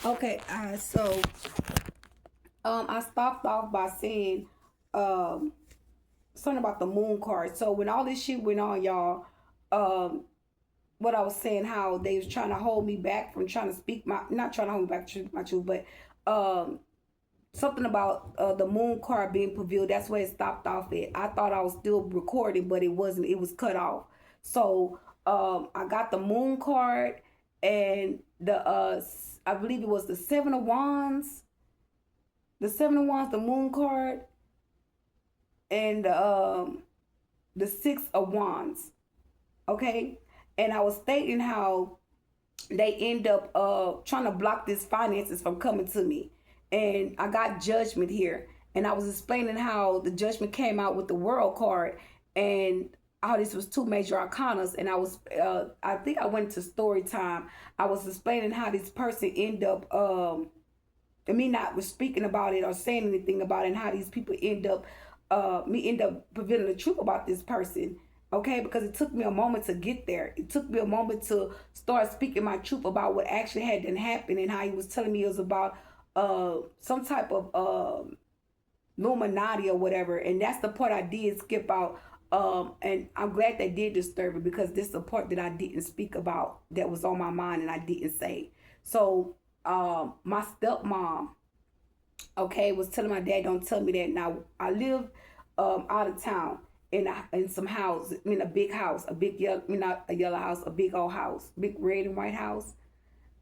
Okay, so I stopped off by saying um something about the moon card. So when all this shit went on, y'all, um, what I was saying, how they was trying to hold me back from trying to speak my, not trying to hold me back to speak my truth, but um something about the moon card being revealed. That's where it stopped off at. I thought I was still recording, but it wasn't. It was cut off. So I got the moon card and the I believe it was the seven of wands, the moon card, and the six of wands. Okay, and I was stating how they end up trying to block these finances from coming to me, and I got judgment here, and I was explaining how the judgment came out with the world card, and how this was two major arcanas, and I think I went to story time. I was explaining how this person end up and me not was speaking about it or saying anything about it, and how these people end up me end up revealing the truth about this person. Okay, because it took me a moment to get there. It took me a moment to start speaking my truth about what actually had done happened, and how he was telling me it was about some type of Illuminati or whatever. And that's the part I did skip out. And I'm glad they did disturb it, because this is the part that I didn't speak about, that was on my mind and I didn't say. So my stepmom, okay, was telling my dad, don't tell me that. Now I live out of town in some house, I mean a big house, a big yellow, I mean not a yellow house, a big old house, big red and white house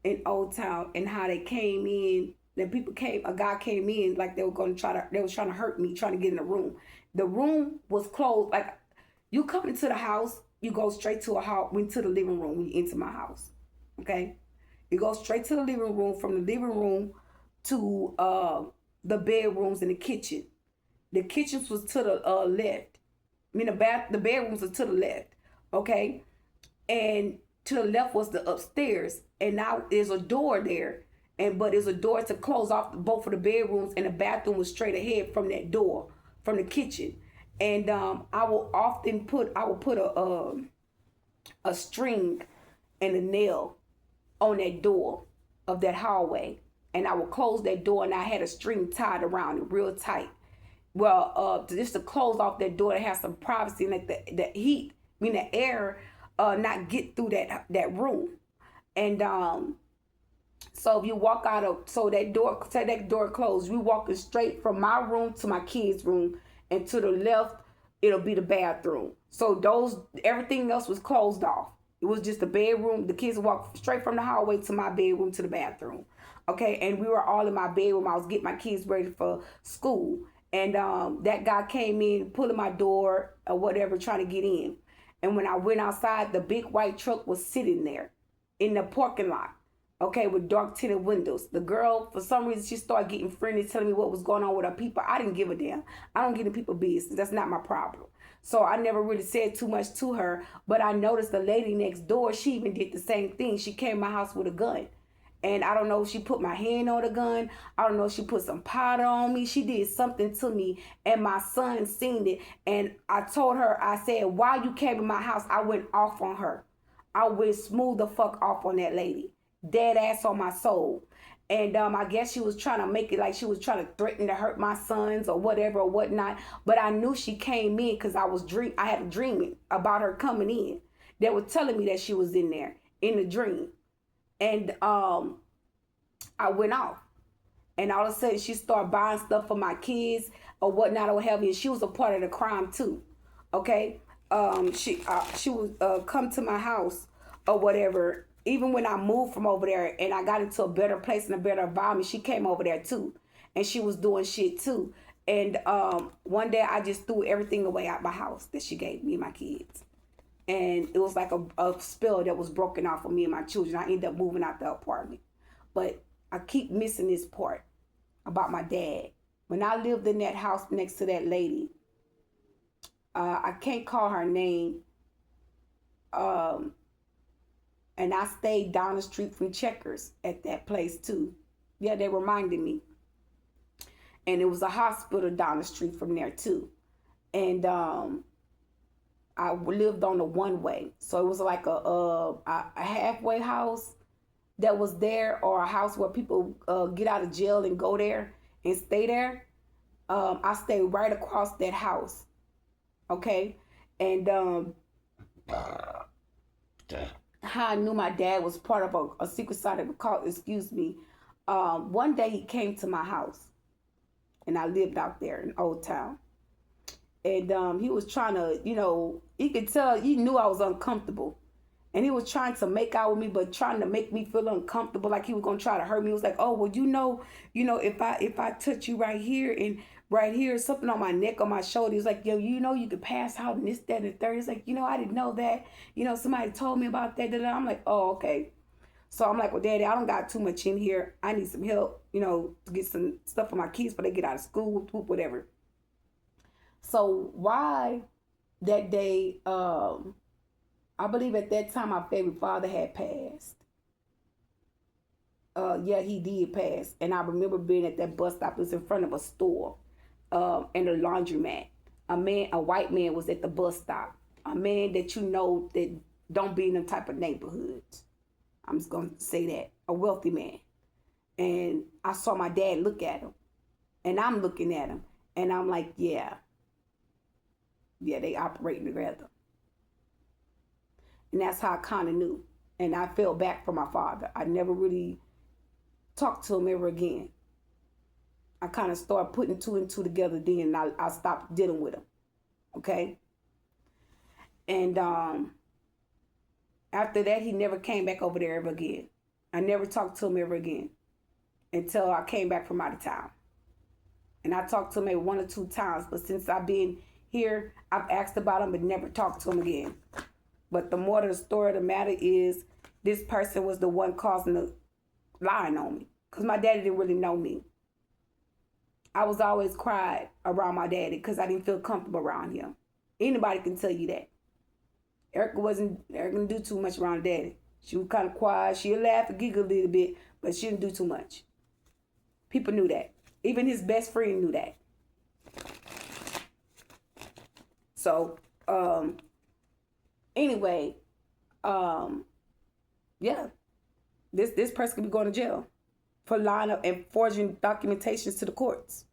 in Old Town. And how they came in, then people came, a guy came in like they were going to they was trying to hurt me, trying to get in the room. The room was closed. Like, you come into the house, you go straight to a house, went to the living room when you enter my house. Okay, you go straight to the living room. From the living room to the bedrooms and the kitchen. The kitchens was to the left. I mean the bedrooms are to the left. Okay, and to the left was the upstairs, and now there's a door there, and but there's a door to close off both of the bedrooms, and the bathroom was straight ahead from that door from the kitchen. And I will put a string and a nail on that door of that hallway, and I would close that door, and I had a string tied around it real tight. Well, just to close off that door to have some privacy, and let the heat, I mean the air, not get through that room. And so if you walk out of, so that door, say that door closed, we walking straight from my room to my kids' room, and to the left it'll be the bathroom. So those, everything else was closed off. It was just the bedroom. The kids walked straight from the hallway to my bedroom to the bathroom. Okay, and we were all in my bedroom. I was getting my kids ready for school, and that guy came in, pulling my door or whatever, trying to get in. And when I went outside, the big white truck was sitting there in the parking lot, okay, with dark tinted windows. The girl, for some reason, she started getting friendly, telling me what was going on with her people. I didn't give a damn. I don't get in people business. That's not my problem. So I never really said too much to her. But I noticed the lady next door, she even did the same thing. She came to my house with a gun. And I don't know if she put my hand on the gun. I don't know if she put some powder on me. She did something to me. And my son seen it. And I told her, I said, while you came to my house, I went off on her. I went smooth the fuck off on that lady. Dead ass on my soul. And I guess she was trying to make it like she was trying to threaten to hurt my sons or whatever or whatnot. But I knew she came in because I had a dream about her coming in. They were telling me that she was in there in the dream. And I went off. And all of a sudden she started buying stuff for my kids or whatnot or whatever. And she was a part of the crime too. Okay. She would come to my house or whatever. Even when I moved from over there and I got into a better place and a better environment, she came over there too, and she was doing shit too. And one day I just threw everything away out my house that she gave me and my kids, and it was like a spell that was broken off of me and my children. I ended up moving out the apartment, but I keep missing this part about my dad. When I lived in that house next to that lady, I can't call her name. Um, and I stayed down the street from Checkers at that place too. Yeah, they reminded me. And it was a hospital down the street from there too. And I lived on the one way, so it was like a halfway house. that was there, or a house where people get out of jail and go there and stay there. I stayed right across that house. Okay. And how I knew my dad was part of a secret society cult, excuse me. One day he came to my house, and I lived out there in Old Town. And he was trying to, he could tell, he knew I was uncomfortable. And he was trying to make out with me, but trying to make me feel uncomfortable, like he was gonna try to hurt me. He was like, "Oh, well, if I touch you right here and right here, something on my neck, on my shoulder." He was like, "Yo, you could pass out and this, that, and the third." He's like, "I didn't know that. Somebody told me about that." I'm like, "Oh, okay." So I'm like, "Well, Daddy, I don't got too much in here. I need some help, to get some stuff for my kids before they get out of school, whatever." So why that day? I believe at that time my favorite father had passed. Yeah, he did pass. And I remember being at that bus stop. It was in front of a store and a laundromat. A white man was at the bus stop. A man that that don't be in them type of neighborhoods. I'm just going to say that. A wealthy man. And I saw my dad look at him. And I'm looking at him. And I'm like, yeah, they operating together. And that's how I kind of knew. And I fell back from my father. I never really talked to him ever again. I kind of started putting two and two together then, and I stopped dealing with him. Okay? And after that, he never came back over there ever again. I never talked to him ever again until I came back from out of town. And I talked to him maybe 1 or 2 times. But since I've been here, I've asked about him but never talked to him again. But the more of the story of the matter is, this person was the one causing the lying on me. Because my daddy didn't really know me. I was always cried around my daddy because I didn't feel comfortable around him. Anybody can tell you that. Erica didn't do too much around daddy. She was kind of quiet. She'd laugh and giggle a little bit, but she didn't do too much. People knew that. Even his best friend knew that. So, anyway, yeah, this person could be going to jail for lying up and forging documentations to the courts.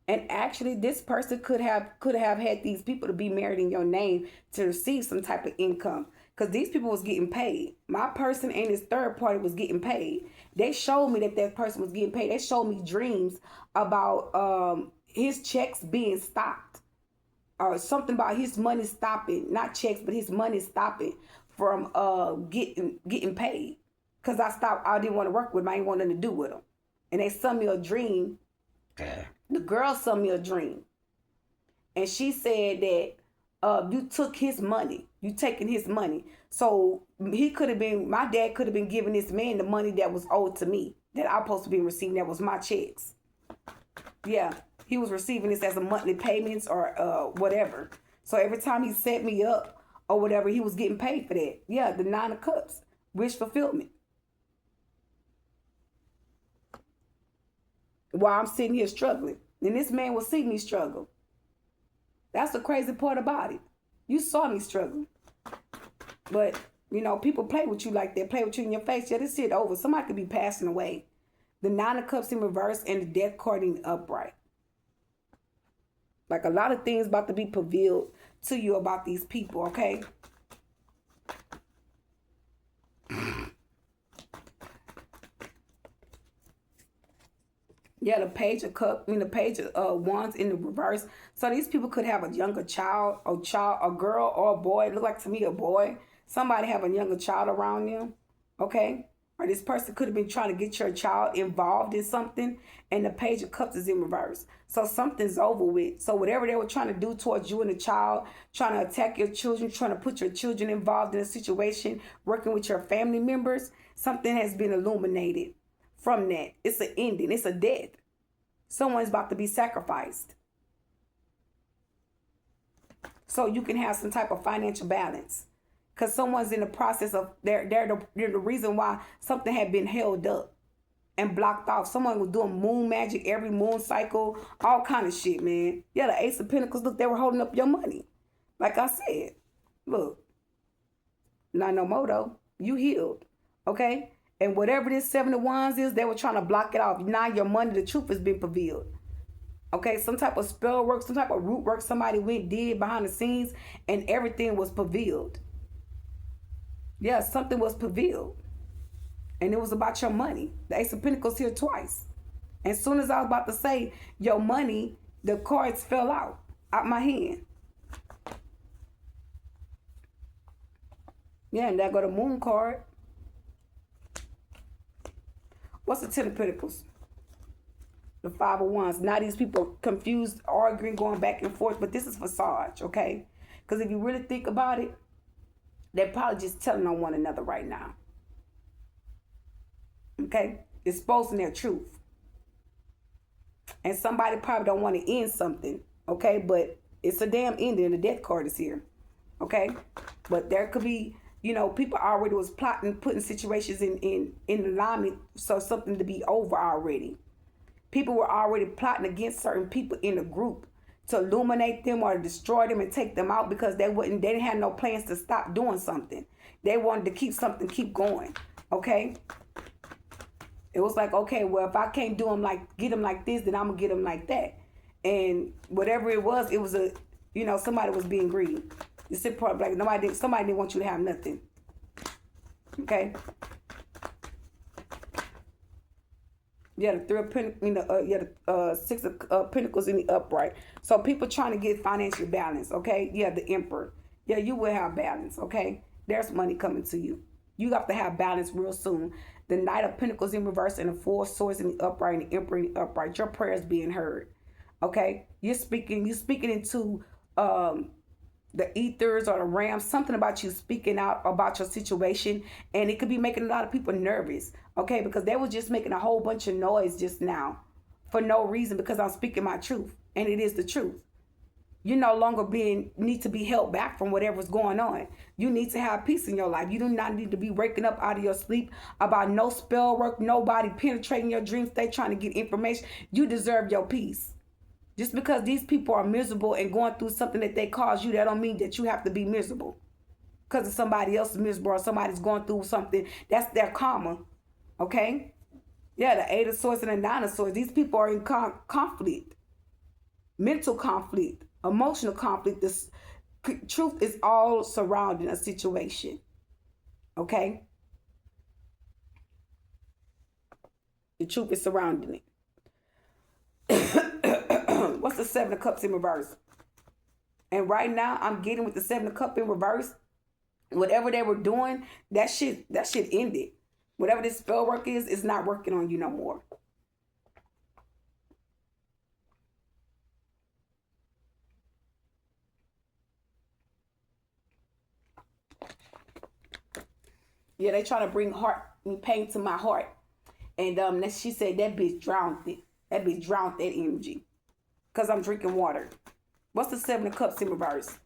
And actually, this person could have had these people to be married in your name to receive some type of income, because these people was getting paid. My person and his third party was getting paid. They showed me that person was getting paid. They showed me dreams about his checks being stopped, or something about his money stopping, not checks, but his money stopping from getting paid. Because I didn't want to work with him. I didn't want nothing to do with him. And they sent me a dream. The girl sent me a dream. And she said that you took his money. You taking his money. So my dad could have been giving this man the money that was owed to me, that I'm supposed to be receiving, that was my checks. Yeah. He was receiving this as a monthly payments or whatever. So every time he set me up or whatever, he was getting paid for that. Yeah, the 9 of Cups, wish fulfillment. While I'm sitting here struggling. And this man will see me struggle. That's the crazy part about it. You saw me struggle. But, people play with you like that, play with you in your face. Yeah, this shit over. Somebody could be passing away. The 9 of Cups in reverse and the death card in upright. Like, a lot of things about to be revealed to you about these people, okay? Yeah, the page of wands in the reverse. So these people could have a younger child, a girl or a boy. It looked like to me a boy. Somebody have a younger child around them, okay? Or this person could have been trying to get your child involved in something, and the page of cups is in reverse. So something's over with. So whatever they were trying to do towards you and the child, trying to attack your children, trying to put your children involved in a situation, working with your family members, something has been illuminated from that. It's an ending. It's a death. Someone's about to be sacrificed. So you can have some type of financial balance. Because someone's in the process of, they're the reason why something had been held up and blocked off. Someone was doing moon magic every moon cycle, all kind of shit, man. Yeah, the Ace of Pentacles, look, they were holding up your money. Like I said, look, not no more though. You healed, okay? And whatever this 7 of Wands is, they were trying to block it off. Now your money, the truth has been revealed. Okay, some type of spell work, some type of root work somebody did behind the scenes, and everything was revealed. Yeah, something was revealed. And it was about your money. The Ace of Pentacles here twice. And as soon as I was about to say your money, the cards fell out my hand. Yeah, and there go the Moon card. What's the 10 of Pentacles? The 5 of Wands. Now these people confused, arguing, going back and forth, but this is for Sage, okay? Because if you really think about it, they're probably just telling on one another right now. Okay? Exposing their truth. And somebody probably don't want to end something, okay? But it's a damn ending. The Death card is here, okay? But there could be, you know, people already was plotting, putting situations in alignment so something to be over already. People were already plotting against certain people in the group to illuminate them or destroy them and take them out because they didn't have no plans to stop doing something. They wanted to keep going, okay? It was like, okay, well, if I can't get them like this, then I'm gonna get them like that. And whatever it was a, you know, somebody was being greedy. It's important, like somebody didn't want you to have nothing. Okay. Yeah, the 3 of Pentacles, the 6 of Pentacles in the upright. So people trying to get financial balance. Okay. Yeah, the Emperor. Yeah, you will have balance. Okay. There's money coming to you. You have to have balance real soon. The Knight of Pentacles in reverse and the 4 of Swords in the upright and the Emperor in the upright. Your prayers being heard. Okay. You're speaking into the ethers or the realms, something about you speaking out about your situation, and it could be making a lot of people nervous, okay, because they were just making a whole bunch of noise just now for no reason, because I'm speaking my truth, and it is the truth. You no longer need to be held back from whatever's going on. You need to have peace in your life. You do not need to be waking up out of your sleep about no spell work, nobody penetrating your dream state trying to get information. You deserve your peace. Just because these people are miserable and going through something that they caused you, that don't mean that you have to be miserable. Because if somebody else is miserable or somebody's going through something, that's their karma. Okay? Yeah, the 8 of Swords and the 9 of Swords. These people are in conflict. Mental conflict. Emotional conflict. The truth is all surrounding a situation. Okay? The truth is surrounding it. What's the 7 of Cups in reverse? And right now, I'm getting with the 7 of Cups in reverse. Whatever they were doing, that shit ended. Whatever this spell work is, it's not working on you no more. Yeah, they trying to bring pain to my heart. And she said that bitch drowned it. That bitch drowned that energy. Because I'm drinking water. What's the 7 of Cups in reverse?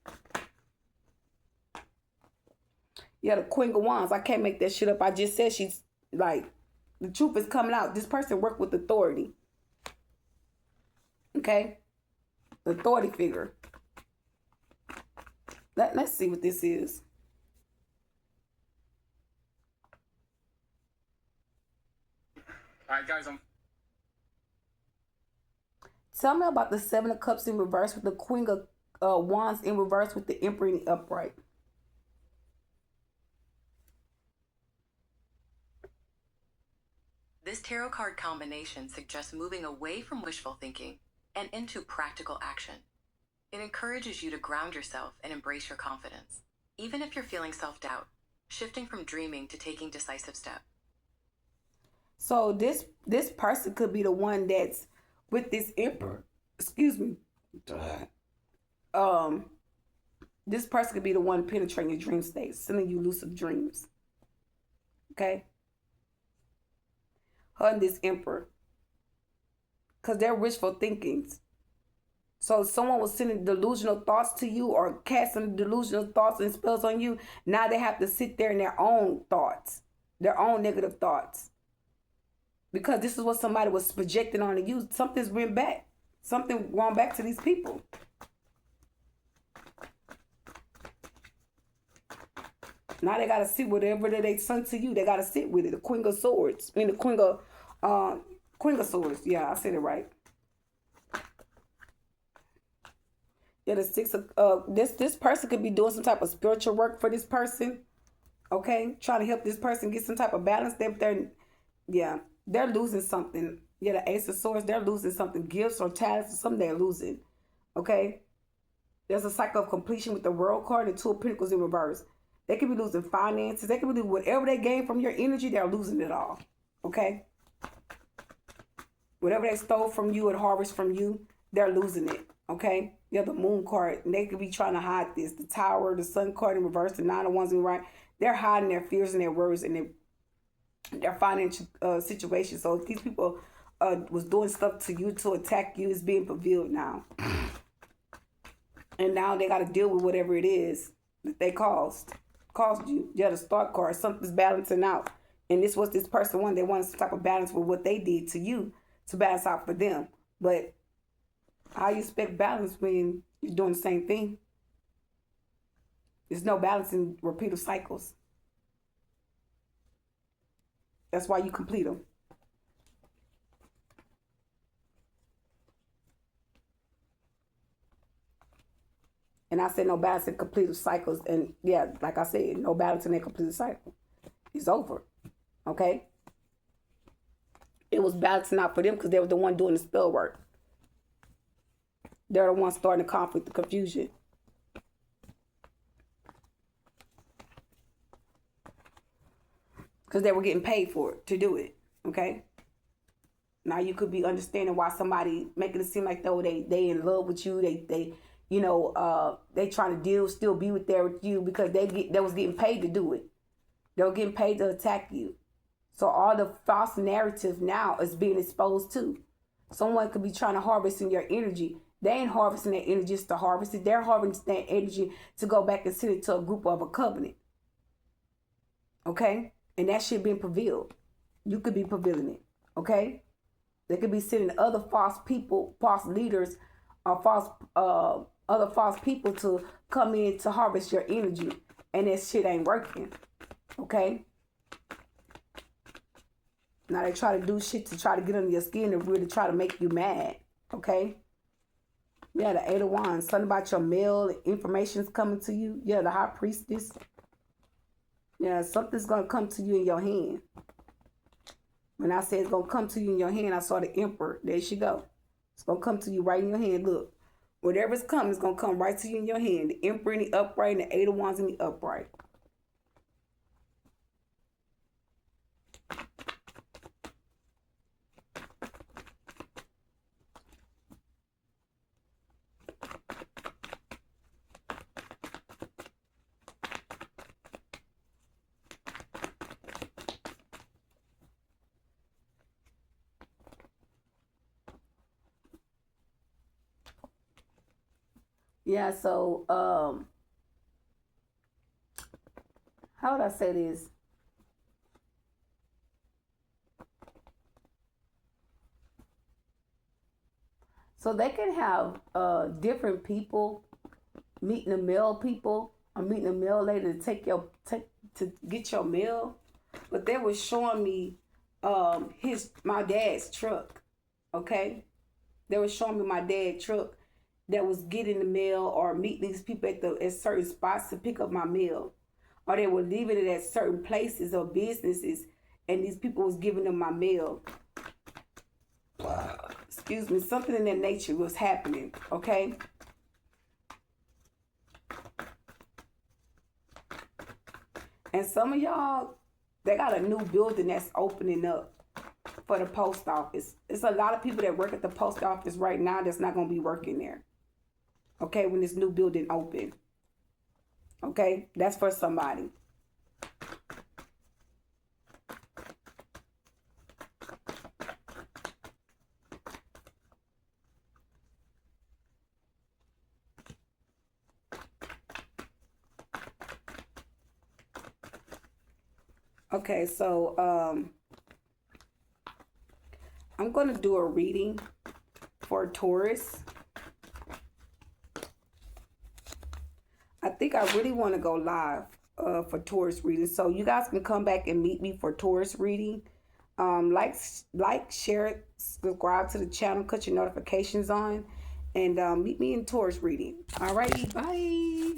Yeah, the Queen of Wands. I can't make that shit up. I just said she's like, the truth is coming out. This person worked with authority. Okay? The authority figure. Let's see what this is. All right, guys, Tell me about the 7 of Cups in reverse with the Queen of Wands in reverse with the Emperor in the upright. This tarot card combination suggests moving away from wishful thinking and into practical action. It encourages you to ground yourself and embrace your confidence, even if you're feeling self-doubt, shifting from dreaming to taking decisive steps. So this person could be the one that's with this Emperor. Excuse me. This person could be the one penetrating your dream state, sending you lucid dreams. Okay? Her and this Emperor. Because they're wishful thinkings. So someone was sending delusional thoughts to you or casting delusional thoughts and spells on you. Now they have to sit there in their own thoughts. Their own negative thoughts. Because this is what somebody was projecting onto you. Something's went back. Something going back to these people. Now they gotta sit whatever that they sent to you. They gotta sit with it. The Queen of Swords. I mean the Queen of Swords. Yeah, I said it right. Yeah, the Six of this person could be doing some type of spiritual work for this person. Okay, trying to help this person get some type of balance. They're losing something. Yeah, the Ace of Swords, they're losing something. Gifts or talents or something they're losing. Okay. There's a cycle of completion with the World card and Two of Pentacles in reverse. They could be losing finances. They could be losing whatever they gain from your energy, they're losing it all. Okay? Whatever they stole from you and harvest from you, they're losing it. Okay? You have the Moon card, and they could be trying to hide this. The Tower, the Sun card in reverse, the Nine of Wands in the right. They're hiding their fears and their worries and their financial situation. So if these people was doing stuff to you to attack you, it's being revealed now. And now they got to deal with whatever it is that they caused you. Yeah, the Star card, something's balancing out. And this was this person wanted. They wanted some type of balance with what they did to you to balance out for them. But how you expect balance when you're doing the same thing? There's no balance in repeated cycles. That's why you complete them. And I said no balance in completed cycles. And yeah, like I said, no balance in a completed cycle. It's over. Okay? It was balancing out for them because they were the one doing the spell work. They're the ones starting the conflict, the confusion. Because they were getting paid for it, to do it. Okay? Now you could be understanding why somebody making it seem like though they in love with you, they trying to still be with you because they was getting paid to do it. They were getting paid to attack you. So all the false narrative now is being exposed too. Someone could be trying to harvest in your energy. They ain't harvesting that energy just to harvest it. They're harvesting that energy to go back and send it to a group of a covenant. Okay? And that shit being prevailed. You could be prevailing it. Okay? They could be sending other false people, false leaders, or other false people to come in to harvest your energy. And that shit ain't working. Okay? Now they try to do shit to try to get under your skin and really try to make you mad. Okay? Yeah, the Eight of Wands. Something about your mail, information's coming to you. Yeah, the High Priestess. Yeah, something's going to come to you in your hand. When I say it's going to come to you in your hand, I saw the Emperor. There she go. It's going to come to you right in your hand. Look, whatever's coming is going to come right to you in your hand. The Emperor in the upright and the Eight of Wands in the upright. Yeah, so how would I say this? So they can have different people meeting the mail people or meeting the mail lady to get your mail. But they were showing me my dad's truck. Okay? They were showing me my dad's truck that was getting the mail or meeting these people at certain spots to pick up my mail. Or they were leaving it at certain places or businesses and these people was giving them my mail. Excuse me, something in that nature was happening, okay? And some of y'all, they got a new building that's opening up for the post office. It's a lot of people that work at the post office right now that's not going to be working there. Okay, when this new building open. Okay, that's for somebody. Okay, so I'm going to do a reading for Taurus. I think I really want to go live for Taurus reading. So you guys can come back and meet me for Taurus reading. Like, share, subscribe to the channel, cut your notifications on, and meet me in Taurus reading. Alrighty, bye.